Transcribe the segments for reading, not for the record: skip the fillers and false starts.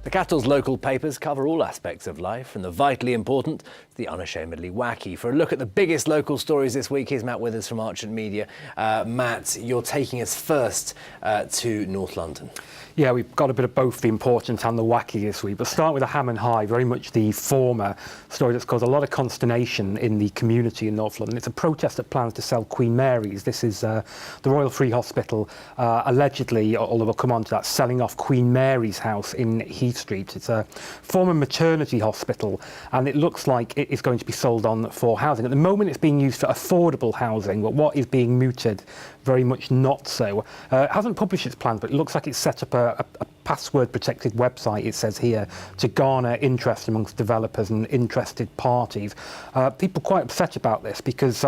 The capital's local papers cover all aspects of life, from the vitally important to the unashamedly wacky. For a look at the biggest local stories this week, here's Matt Withers from Archant Media. Matt, you're taking us first to North London. Yeah, we've got a bit of both the important and the wacky this week. But start with the Ham and High, very much the former story that's caused a lot of consternation in the community in North London. It's a protest that plans to sell Queen Mary's. This is the Royal Free Hospital, allegedly, although we'll come on to that, selling off Queen Mary's house in Heath Street. It's a former maternity hospital, and it looks like it is going to be sold on for housing. At the moment, it's being used for affordable housing, but what is being mooted, very much not so. It hasn't published its plans, but it looks like it's set up a password-protected website, it says here, to garner interest amongst developers and interested parties. People are quite upset about this because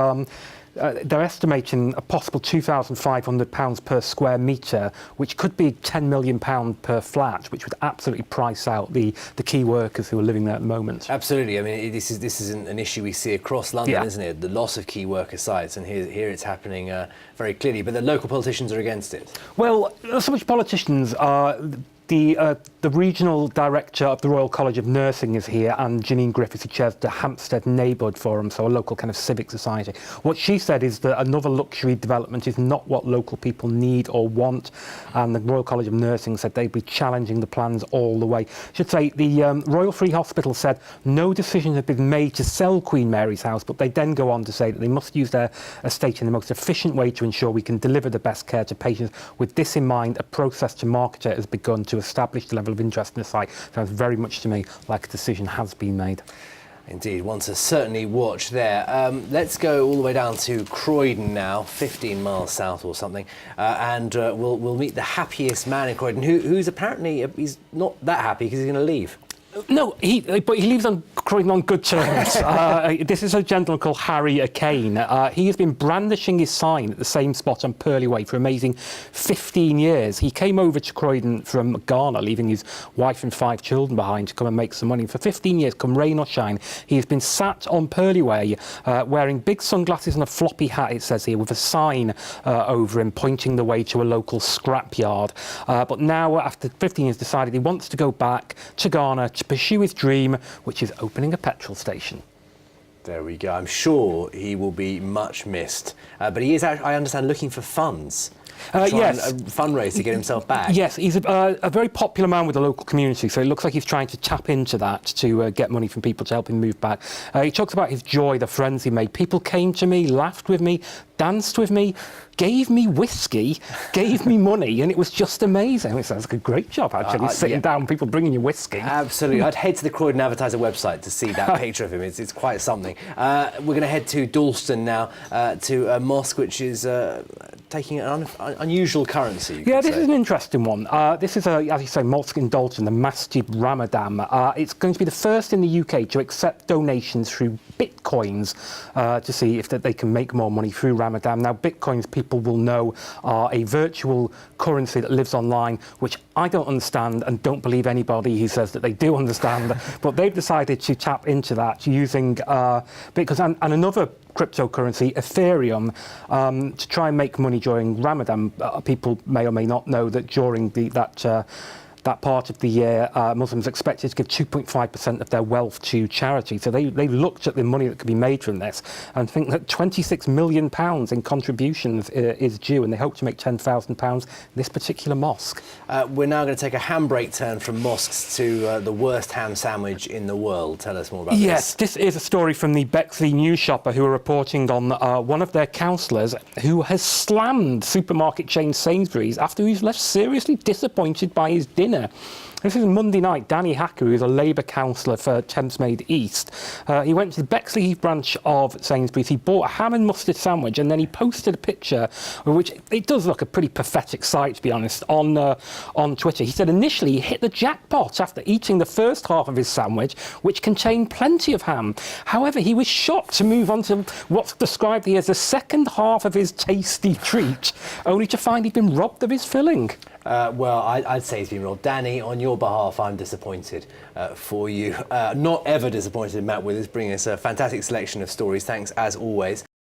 they're estimating a possible £2,500 per square metre, which could be £10 million per flat, which would absolutely price out the key workers who are living there at the moment. Absolutely. I mean, this is an issue we see across London, isn't it? The loss of key worker sites, and here it's happening very clearly. But the local politicians are against it. Well, not so much politicians. The regional director of the Royal College of Nursing is here, and Janine Griffiths, who chairs the Hampstead Neighbourhood Forum, so a local kind of civic society. What she said is that another luxury development is not what local people need or want, and the Royal College of Nursing said they'd be challenging the plans all the way. I should say the Royal Free Hospital said no decision had been made to sell Queen Mary's house, but they then go on to say that they must use their estate in the most efficient way to ensure we can deliver the best care to patients. With this in mind, a process to market it has begun to establish the level of interest in the site. Sounds very much to me like a decision has been made. Indeed, one to certainly watch there. Let's go all the way down to Croydon now, 15 miles south or something, and we'll meet the happiest man in Croydon, who's apparently he's not that happy because he's going to leave. No, but he leaves on Croydon on good terms. This is a gentleman called Harry Kane. He has been brandishing his sign at the same spot on Purley Way for amazing 15 years. He came over to Croydon from Ghana, leaving his wife and 5 children behind to come and make some money. For 15 years, come rain or shine, he has been sat on Purley Way wearing big sunglasses and a floppy hat, it says here, with a sign over him pointing the way to a local scrapyard. But now, after 15 years, decided he wants to go back to Ghana to pursue his dream, which is opening a petrol station. There we go. I'm sure he will be much missed. But he is, I understand, looking for funds. Yes. A fundraise to get himself back. Yes, he's a very popular man with the local community, so it looks like he's trying to tap into that to get money from people to help him move back. He talks about his joy, the friends he made. People came to me, laughed with me, danced with me, gave me whiskey, gave me money, and it was just amazing. It sounds like a great job, actually, sitting down, people bringing you whiskey. Absolutely. I'd head to the Croydon Advertiser website to see that picture of him. It's quite something. We're going to head to Dalston now, to a mosque which is taking an unusual currency. Yeah, this is an interesting one. This is, as you say, mosque in Dalston, the Masjid Ramadan. It's going to be the first in the UK to accept donations through bitcoins to see if they can make more money through Ramadan. Now, bitcoins, people will know, are a virtual currency that lives online, which I don't understand and don't believe anybody who says that they do understand. But they've decided to tap into that using because and another cryptocurrency, Ethereum, to try and make money during Ramadan. People may or may not know that during that part of the year, Muslims are expected to give 2.5% of their wealth to charity. So they looked at the money that could be made from this and think that £26 million in contributions is due, and they hope to make £10,000 this particular mosque. We're now going to take a handbrake turn from mosques to the worst ham sandwich in the world. Tell us more about this. Yes, this is a story from the Bexley News Shopper, who are reporting on one of their councillors who has slammed supermarket chain Sainsbury's after he's left seriously disappointed by his dinner. This is Monday night. Danny Hacker, who is a Labour councillor for Thamesmead East, he went to the Bexley Heath branch of Sainsbury's. He bought a ham and mustard sandwich, and then he posted a picture, which it does look a pretty pathetic sight, to be honest, on Twitter. He said initially he hit the jackpot after eating the first half of his sandwich, which contained plenty of ham. However, he was shocked to move on to what's described here as the second half of his tasty treat, only to find he'd been robbed of his filling. Well, I'd say he's been robbed. Danny, on your behalf, I'm disappointed for you. Not ever disappointed, Matt Withers, bringing us a fantastic selection of stories. Thanks, as always.